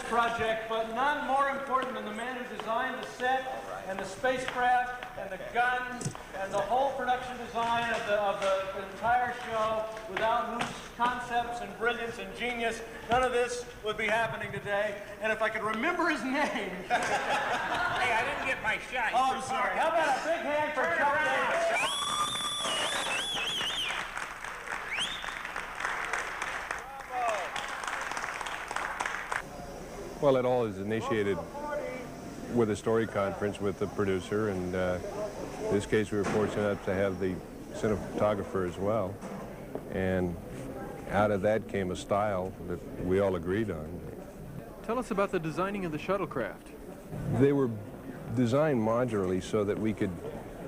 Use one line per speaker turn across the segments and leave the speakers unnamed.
project, but none more important than the man who designed the set and the spacecraft and the gun and the whole production design of the entire show, without whose concepts and brilliance and genius, none of this would be happening today. And if I could remember his name.
Hey, I didn't get my shot.
Oh, I'm sorry. How about a big hand for Chuck Davis?
Well, it all is initiated with a story conference with the producer, and in this case we were fortunate enough to have the cinematographer as well. And out of that came a style that we all agreed on.
Tell us about the designing of the shuttlecraft.
They were designed modularly so that we could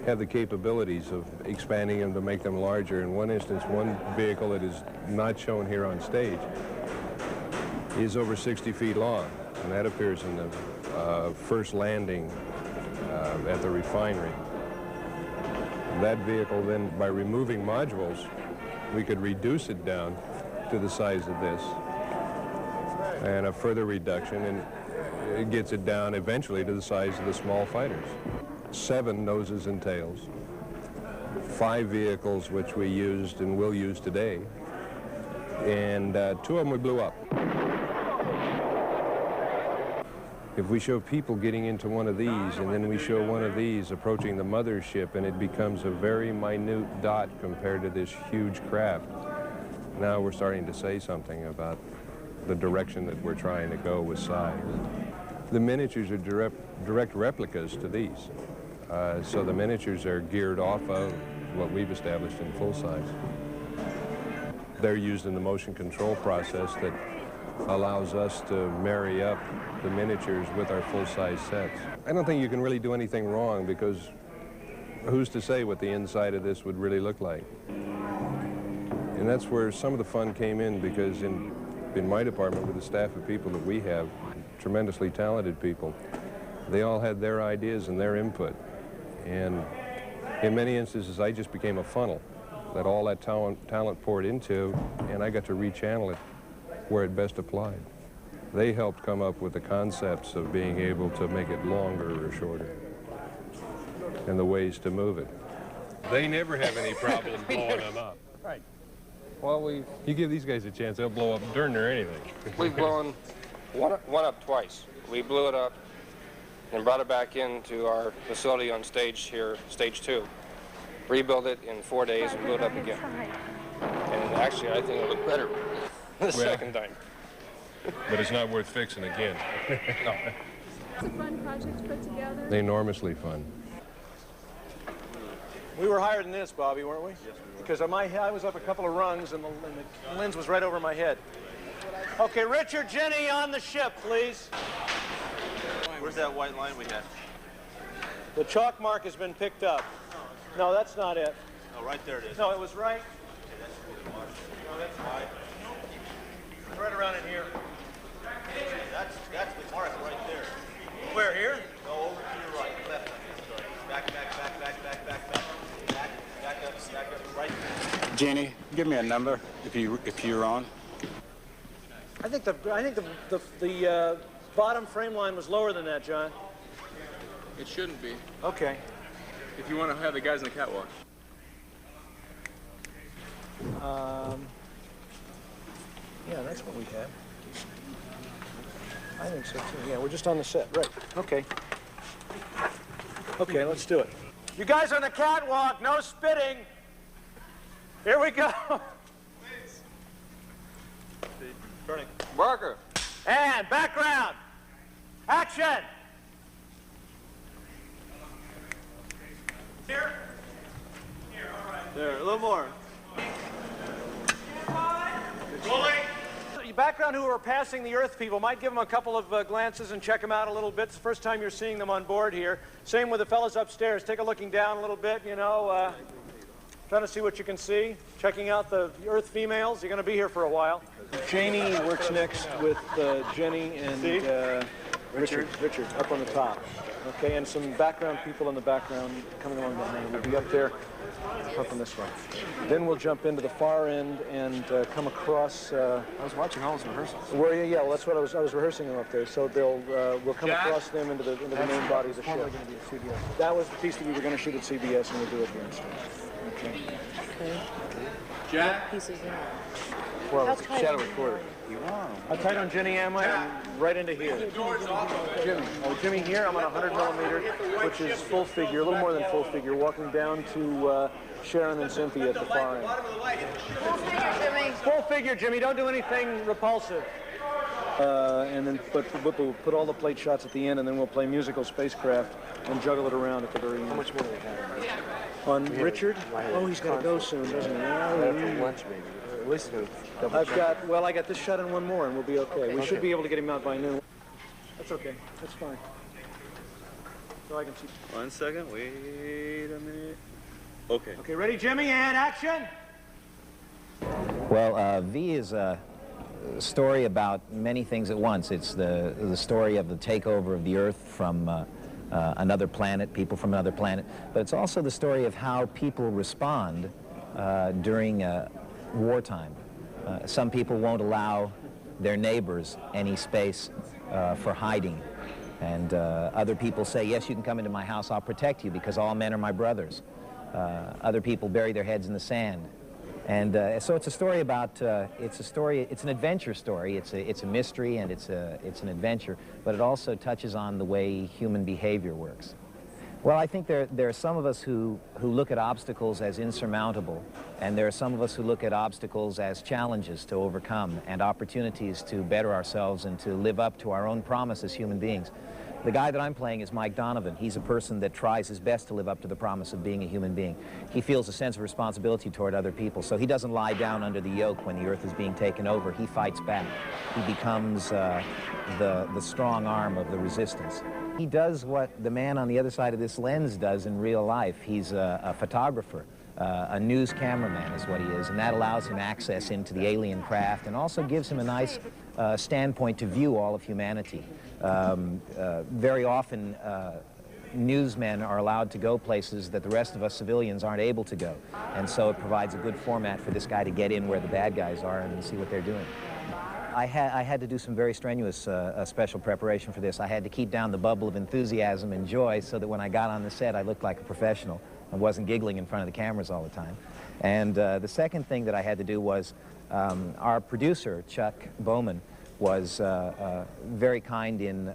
have the capabilities of expanding them to make them larger. In one instance, one vehicle that is not shown here on stage is over 60 feet long, and that appears in the first landing at the refinery. That vehicle then, by removing modules, we could reduce it down to the size of this, and a further reduction, and it gets it down eventually to the size of the small fighters. 7 noses and tails, 5 vehicles which we used and will use today, and 2 of them we blew up. If we show people getting into one of these, and then we show one of these approaching the mothership, and it becomes a very minute dot compared to this huge craft, now we're starting to say something about the direction that we're trying to go with size. The miniatures are direct replicas to these. So the miniatures are geared off of what we've established in full size. They're used in the motion control process that allows us to marry up the miniatures with our full-size sets. I don't think you can really do anything wrong, because who's to say what the inside of this would really look like? And that's where some of the fun came in, because in my department, with the staff of people that we have, tremendously talented people, they all had their ideas and their input. And in many instances, I just became a funnel that all that talent poured into, and I got to rechannel it where it best applied. They helped come up with the concepts of being able to make it longer or shorter, and the ways to move it. They never have any problem blowing them up.
Right. Well,
you give these guys a chance, they'll blow up darn near anything.
we've blown one up twice. We blew it up and brought it back into our facility on stage here, stage 2. Rebuilt it in 4 days and blew it up again. And actually, I think it looked better the second time.
But it's not worth fixing again.
No.
It's a fun project to put together.
Enormously fun.
We were higher than this, Bobby, weren't we? Yes, we were. Because I was up a couple of rungs, and the lens was right over my head. Okay, Richard, Jenny, on the ship, please.
Where's that white line we had?
The chalk mark has been picked up. No, that's not it.
Oh, right there it is.
No, it was right.
Okay, that's really large.
No, that's right around in here.
That's the mark right there.
Where, here?
Go over to your right, left. Sorry. Back up, right.
Jeannie, give me a number if you're on.
I think the bottom frame line was lower than that, John.
It shouldn't be,
Okay.
if you want to have the guys in the catwalk.
Yeah, that's what we had. I think so, too. Yeah, we're just on the set. Right. Okay. Okay, let's do it. You guys on the catwalk, no spitting. Here we go.
Please. Turning.
Barker.
And background. Action. Here. Here, all right.
There, a little more.
Rolling. Background who are passing the Earth people, might give them a couple of glances and check them out a little bit. It's the first time you're seeing them on board here. Same with the fellas upstairs. Take a looking down a little bit, you know, trying to see what you can see. Checking out the Earth females. You're going to be here for a while. Janie works next with Jenny and Richard, up on the top. Okay, and some background people in the background coming along behind. We'll be up there, up on this one. Then we'll jump into the far end and come across.
I was watching all those rehearsals.
Were you? Yeah, well, that's what I was rehearsing them up there. So we'll come across them into the main body of the show. That was the piece that we were going to shoot at CBS, and we'll do it here instead. Okay.
Jack?
Well, it's a shadow recorder. How tight on Jenny am I? Right into here. Jimmy here, I'm on 100 millimeter, which is full figure, a little more than full figure, walking down to Sharon and Cynthia at the far end.
Full figure, Jimmy.
Full figure, Jimmy, don't do anything repulsive. And then we'll put all the plate shots at the end, and then we'll play musical spacecraft and juggle it around at the very end. How much more do we have? On Richard? Oh, he's got to go soon, doesn't he?
After lunch, maybe.
I got this shot and one more, and we'll be okay. We should be able to get him out by noon. That's okay. That's fine. So I can see.
1 second. Wait a minute. Okay.
Okay, ready, Jimmy, and action!
Well, V is a story about many things at once. It's the story of the takeover of the Earth from another planet, people from another planet, but it's also the story of how people respond during wartime. Some people won't allow their neighbors any space for hiding, and other people say, yes, you can come into my house, I'll protect you because all men are my brothers. Other people bury their heads in the sand. And so it's a story about, it's an adventure story. It's a mystery and it's an adventure, but it also touches on the way human behavior works. Well, I think there are some of us who look at obstacles as insurmountable, and there are some of us who look at obstacles as challenges to overcome and opportunities to better ourselves and to live up to our own promise as human beings. The guy that I'm playing is Mike Donovan. He's a person that tries his best to live up to the promise of being a human being. He feels a sense of responsibility toward other people, so he doesn't lie down under the yoke when the Earth is being taken over. He fights back. He becomes the strong arm of the resistance. He does what the man on the other side of this lens does in real life. He's a photographer. A news cameraman is what he is, and that allows him access into the alien craft and also gives him a nice standpoint to view all of humanity. Very often, newsmen are allowed to go places that the rest of us civilians aren't able to go, and so it provides a good format for this guy to get in where the bad guys are and see what they're doing. I had to do some very strenuous special preparation for this. I had to keep down the bubble of enthusiasm and joy so that when I got on the set, I looked like a professional and wasn't giggling in front of the cameras all the time. And the second thing that I had to do was our producer, Chuck Bowman, was very kind in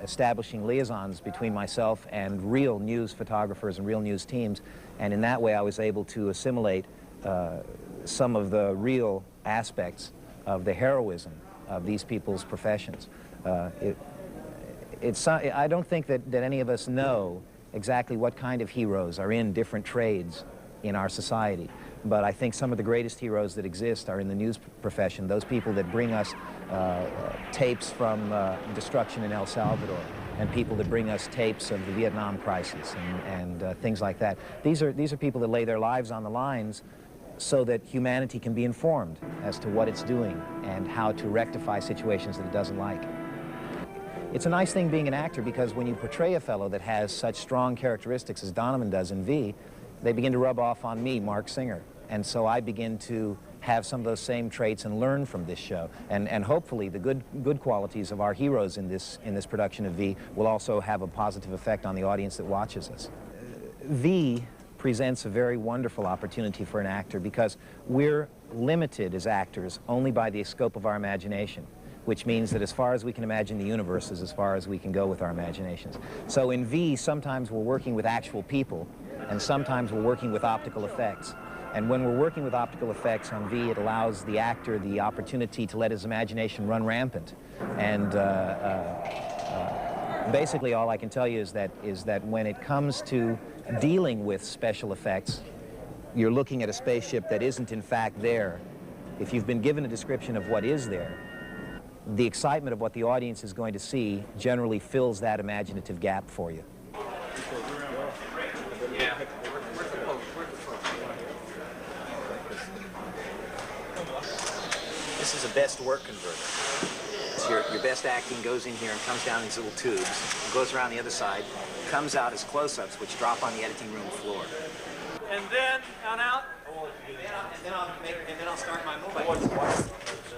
establishing liaisons between myself and real news photographers and real news teams. And in that way, I was able to assimilate some of the real aspects of the heroism of these people's professions. I don't think that any of us know exactly what kind of heroes are in different trades in our society, but I think some of the greatest heroes that exist are in the news profession, those people that bring us tapes from destruction in El Salvador, and people that bring us tapes of the Vietnam crisis and things like that. These are people that lay their lives on the lines so that humanity can be informed as to what it's doing and how to rectify situations that it doesn't like. It's a nice thing being an actor because when you portray a fellow that has such strong characteristics as Donovan does in V, they begin to rub off on me, Mark Singer. And so I begin to have some of those same traits and learn from this show. And hopefully the good qualities of our heroes in this production of V will also have a positive effect on the audience that watches us. V presents a very wonderful opportunity for an actor because we're limited as actors only by the scope of our imagination, which means that as far as we can imagine the universe is as far as we can go with our imaginations. So in V, sometimes we're working with actual people, and sometimes we're working with optical effects. And when we're working with optical effects on V, it allows the actor the opportunity to let his imagination run rampant. And basically all I can tell you is that when it comes to dealing with special effects, you're looking at a spaceship that isn't in fact there. If you've been given a description of what is there, the excitement of what the audience is going to see generally fills that imaginative gap for you.
This is a best work converter.
your best acting goes in here and comes down these little tubes, and goes around the other side, comes out as close-ups, which drop on the editing room floor.
And then on out.
And then I'll start my movie.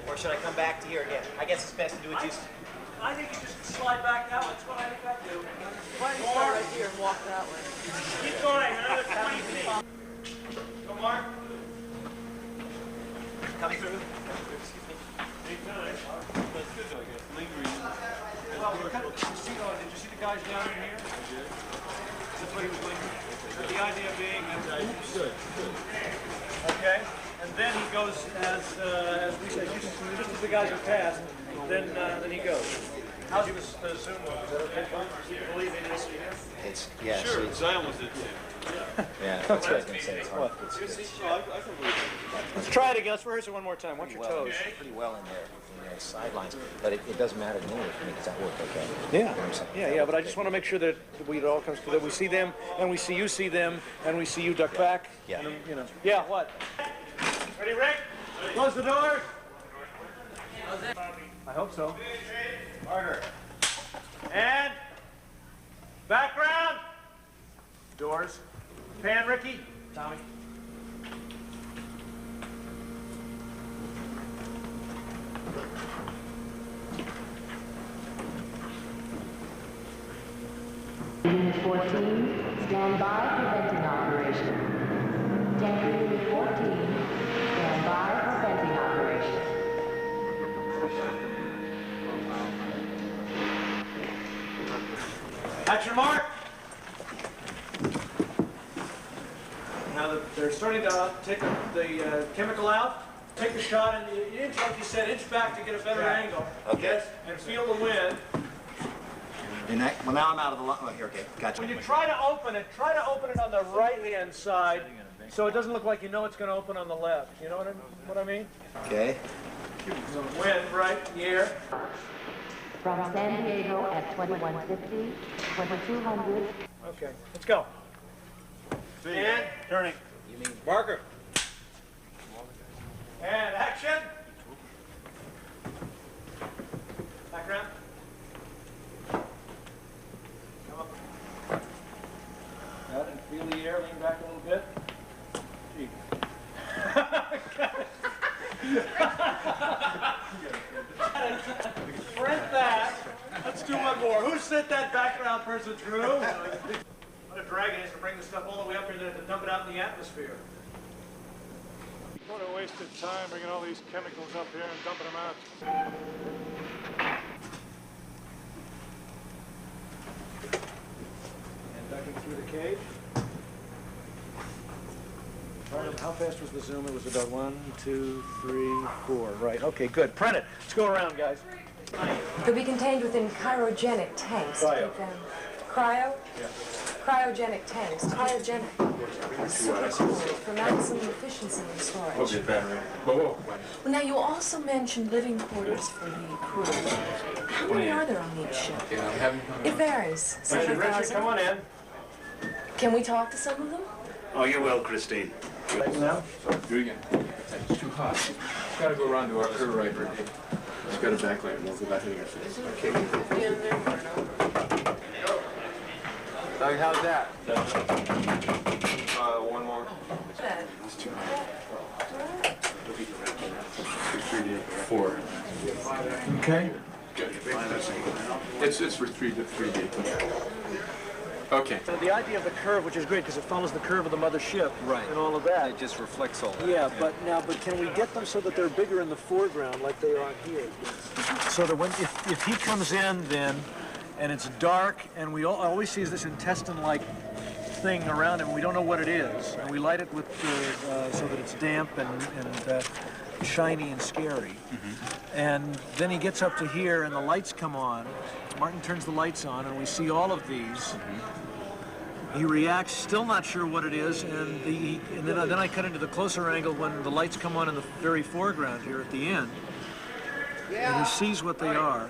Or should I come back to here again? I guess it's best to do it just.
I think you just slide back that way. That's what I think I do.
Why don't you start right here and walk that way?
Keep going. Another 20 feet. Go, Mark.
Coming through.
Anytime. That's good, though, I guess. Lingering. Well, did you see the guys down in here? I did. That's what he was lingering. The idea being that. Good. Okay. And then he goes as we said, just as the guys are passed, then he goes. How's the Zoom move? Is that okay? Do you believe in this?
It's, yeah.
Sure, because I almost did too.
Yeah, that's what I was going to say. It's hard.
I can believe it.
Let's try it again. Let's rehearse it one more time. Watch your toes.
Pretty well in there, sidelines. But it doesn't matter to me if it makes that work okay.
Yeah. Yeah, but I just want to make sure that it all comes together. We see them, and we see them, and we see you duck back.
Yeah.
And then, you know. Yeah, what? Ready, Rick? Close the door. I hope so. Harder. And background. Doors. Pan, Ricky. Tommy.
Unit 14, stand by for venting operation. Tank Unit 14, stand by for venting operation.
Action, Mark. Now that they're starting to take the chemical out. Take the shot and inch, like you said, inch back to get a better angle.
Okay.
Yes, and feel the wind.
Well, now I'm out of the line. Oh, here, okay, gotcha.
When you try to open it on the right-hand side, so it doesn't look like you know it's going to open on the left. You know what I mean?
Okay.
So wind right in the air.
From San Diego at 2150, 2200.
Okay, let's go. And turning.
You mean
Marker. And action. Background. Come up. Out and feel the air. Lean back a little bit. Gee. Print that. Let's do one more. Who sent that background person through? What a drag it is to bring this stuff all the way up here and then to dump it out in the atmosphere.
What a waste of time bringing all these chemicals up here and dumping them out.
And ducking through the cage. Right, how fast was the zoom? It was about 1, 2, 3, 4. Right. Okay, good. Print it. Let's go around, guys.
They'll be contained within cryogenic tanks.
Cryo.
Cryo?
Yeah.
Cryogenic tanks. Cryogenic. Super cool for maximum efficiency in storage. Well, now you also mentioned living quarters for the crew. How many are there on each ship? It varies.
Richard,
7,000.
come on in.
Can we talk to some of them?
Oh, you will, Christine.
Right now?
Do it again. It's too hot. It's got to go around to our curve right here. It's got a backlight and we'll go back in your face. Okay.
Doug, how's that?
One more. It's too hot. 4.
Okay.
It's for 3D. Okay.
The idea of the curve, which is great because it follows the curve of the mother ship,
Right.
and all of that.
It just reflects all that.
Yeah, but can we get them so that they're bigger in the foreground like they are here? So that if he comes in then, and it's dark, and we always see this intestine-like thing around him, we don't know what it is, and we light it with so that it's damp and shiny and scary. And then he gets up to here, and the lights come on. Martin turns the lights on, and we see all of these. He reacts, still not sure what it is, and then I cut into the closer angle when the lights come on in the very foreground here at the end. And he sees what they are.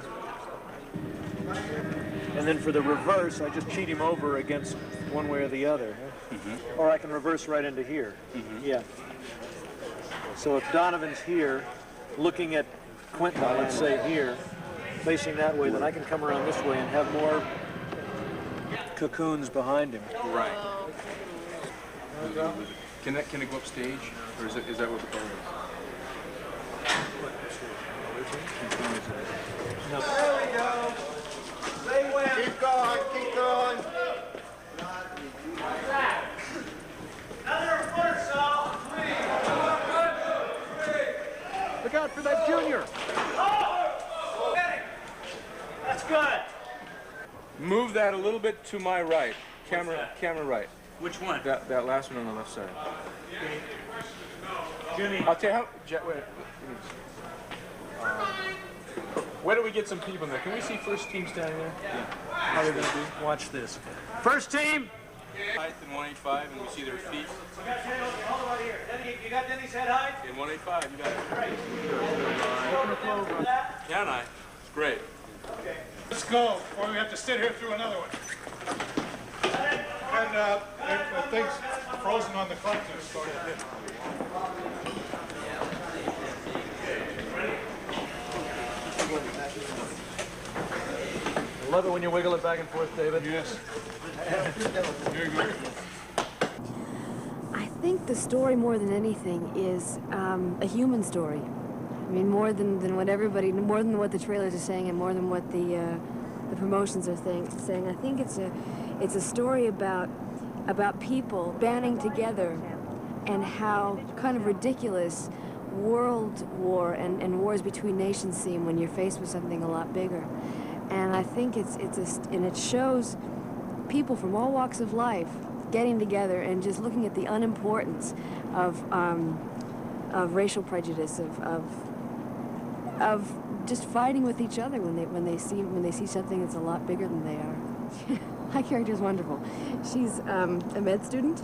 And then for the reverse, I just cheat him over against one way or the other. Or I can reverse right into here. Yeah. So if Donovan's here, looking at Quentin, let's say here, facing that way, then I can come around this way and have more cocoons behind him.
Right. Can it go up stage, or is that what the plan is?
No. There we go. They win.
Keep going, keep going.
Another foot or so. Look out for that junior. Oh! That's good.
Move that a little bit to my right. Camera right.
Which one?
That last one on the left side.
Jimmy.
I'll tell you how. Wait. Where do we get some people there? Can we see first team standing there? Yeah. How are they going to do?
Watch this. First team.
Height in 185, and we see their feet.
You got Denny, hold it right here. Denny, you got Denny's head height?
In 185, you got it.
Right.
Can I? It's great.
Okay.
Let's go, or we have to sit here through another one. And if things frozen on the clutches, so
I love it when you wiggle it back and forth, David.
yes. Very good.
I think the story, more than anything, is a human story. I mean, more than what the trailers are saying, and more than what the promotions are saying. I think it's a story about people banding together, and how kind of ridiculous world war and wars between nations seem when you're faced with something a lot bigger. And I think it shows people from all walks of life getting together and just looking at the unimportance of racial prejudice, of just fighting with each other when they see something that's a lot bigger than they are. My character is wonderful. She's a med student.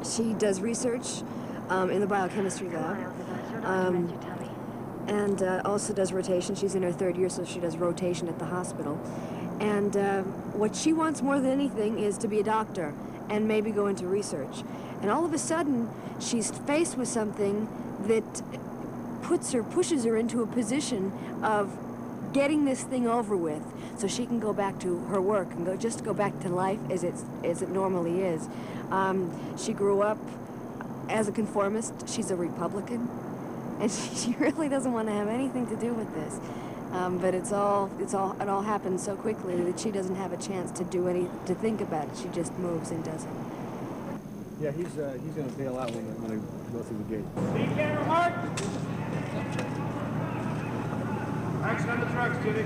She does research in the biochemistry lab. And also does rotation. She's in her 3rd year, so she does rotation at the hospital. And what she wants more than anything is to be a doctor and maybe go into research. And all of a sudden, she's faced with something that pushes her into a position of getting this thing over with, so she can go back to her work and go back to life as it normally is. She grew up as a conformist. She's a Republican. And she really doesn't want to have anything to do with this, but it all happens so quickly that she doesn't have a chance to think about it. She just moves and does it.
Yeah, he's going to bail out when I go through the gate.
Speed camera, Mark. Action on the trucks, Jimmy.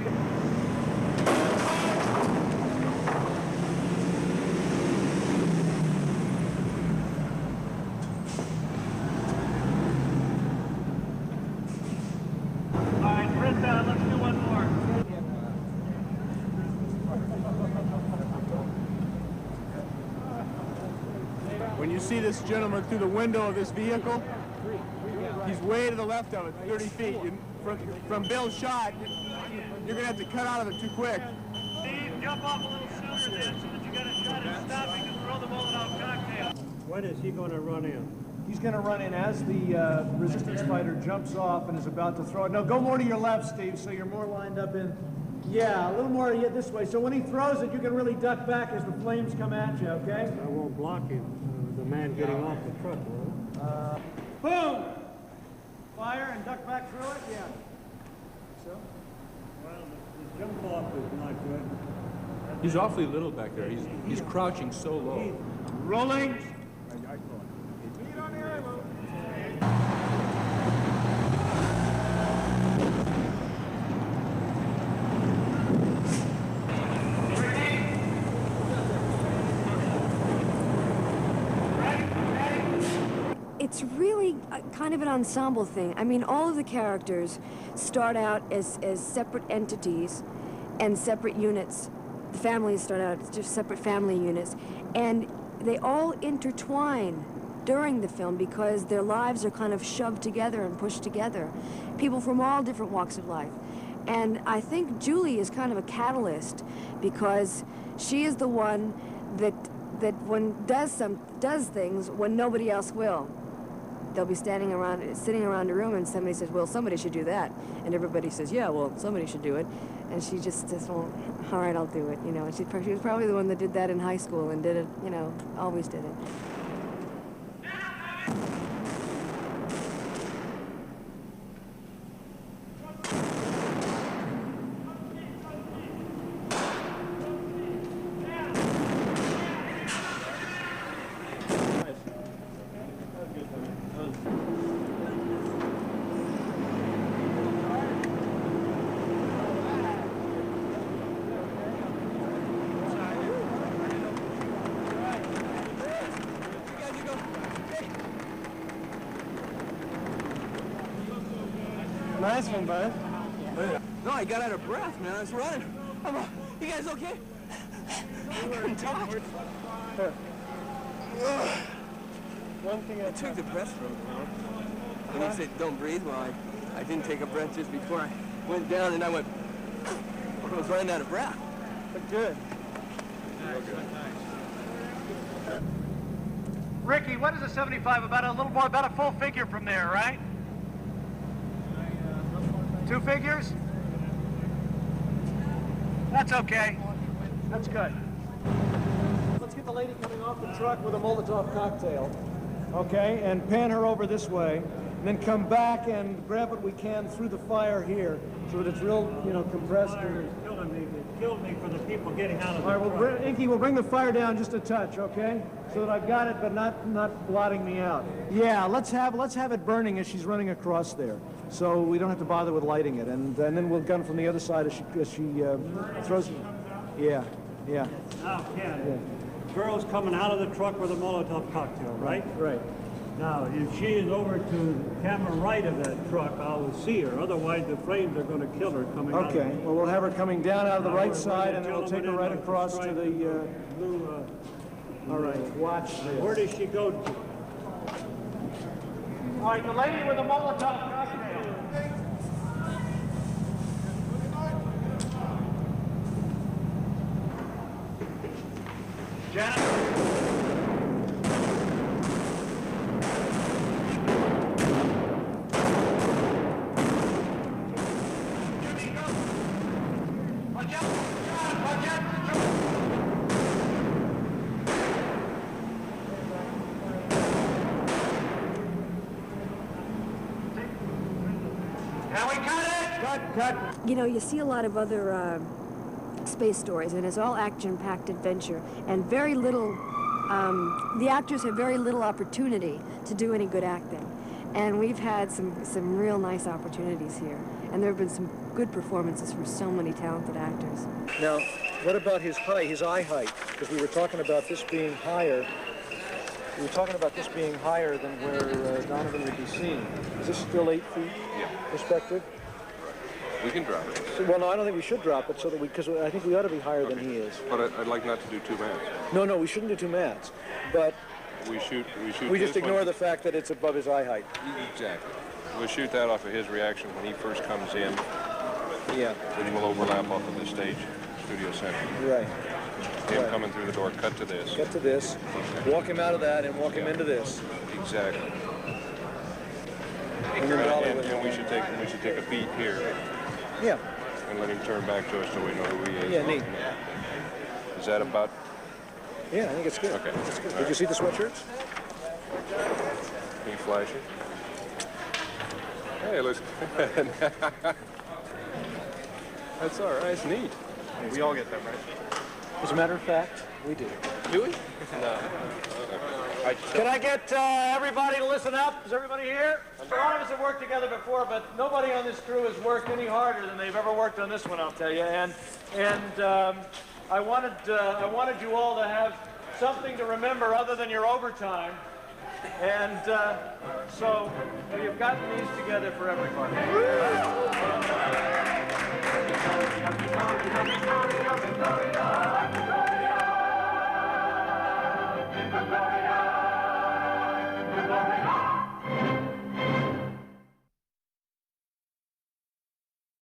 When you see this gentleman through the window of this vehicle, he's way to the left of it, 30 feet. From Bill's shot, you're going to have to cut out of it too quick.
Steve, jump off a little sooner then so that you got a shot at stopping and throw the bullet out cocktail.
When is he going to run in? He's going to run in as the resistance fighter jumps off and is about to throw it. No, go more to your left, Steve, so you're more lined up in. Yeah, a little more this way. So when he throws it, you can really duck back as the flames come at you, okay?
I won't block him. The man getting off the truck,
Boom! Fire and duck back through it? Yeah. So?
Well, the jump off is not good.
He's awfully little back there. He's crouching so low.
Rolling!
It's really kind of an ensemble thing. I mean, all of the characters start out as separate entities and separate units. The families start out as just separate family units. And they all intertwine during the film because their lives are kind of shoved together and pushed together. People from all different walks of life. And I think Julie is kind of a catalyst because she is the one that does things when nobody else will. They'll be sitting around a room, and somebody says, well, somebody should do that. And everybody says, yeah, well, somebody should do it.
And she just says, well, all right, I'll do it, you know. And she was probably the one that did that in high school and did it, you know, always did it.
Nice one, bud.
No, I got out of breath, man. I was running. You guys okay? I couldn't talk.
One thing
I took the breath from him, and he said, don't breathe. Well, I didn't take a breath just before I went down, and I went, I was running out of breath.
But good. Ricky, what is a 75? About a little more, about a full figure from there, right? 2 figures? That's okay. That's good. Let's get the lady coming off the truck with a Molotov cocktail. Okay, and pan her over this way, and then come back and grab what we can through the fire here, so that it's real, you know, compressed.
It killed me for the people getting out of the
All right, well, Inky, we'll bring the fire down just a touch, okay? So that I've got it, but not blotting me out. Yeah, let's have it burning as she's running across there, so we don't have to bother with lighting it, and then we'll gun from the other side as she throws it. Yeah, yeah.
Now, Ken, the girl's coming out of the truck with a Molotov cocktail, right?
Right.
Now, if she is over to the camera right of that truck, I will see her. Otherwise, the frames are going to kill her coming out.
Okay, well, we'll have her coming down out of the right side, and then we'll take her right across to the...
blue,
all right, watch this.
Where does she go to?
All right, the lady with the Molotov cocktail. Janet?
You know, you see a lot of other space stories, and it's all action-packed adventure, and very little, the actors have very little opportunity to do any good acting. And we've had some real nice opportunities here, and there have been some good performances from so many talented actors.
Now, what about his height, his eye height? Because we were talking about this being higher. We were talking about this being higher than where Donovan would be seen. Is this still 8 feet perspective?
We can drop it.
So, well, no, I don't think we should drop it, so that because I think we ought to be higher than he is.
But I'd like not to do 2 mats.
No, we shouldn't do 2 mats. But
we
We just ignore the fact that it's above his eye height.
Exactly. We'll shoot that off of his reaction when he first comes in.
Yeah.
Then we'll overlap off of the stage, studio center.
Right.
Him coming through the door, cut to this.
Cut to this. Walk him out of that and walk him into this.
Exactly. And we should take a beat here.
Yeah.
And let him turn back to us so we know who he is.
Yeah, neat.
Is that about?
Yeah, I think it's good.
Okay.
It's good. Did you see the sweatshirts?
Can you flash it? Hey, listen. That's all right. It's neat.
We all get them, right?
As a matter of fact, we do.
Do we? No.
Can I get everybody to listen up? Is everybody here? A lot of us have worked together before, but nobody on this crew has worked any harder than they've ever worked on this one, I'll tell you. And I wanted you all to have something to remember other than your overtime. And so we've gotten these together for everybody. Woo!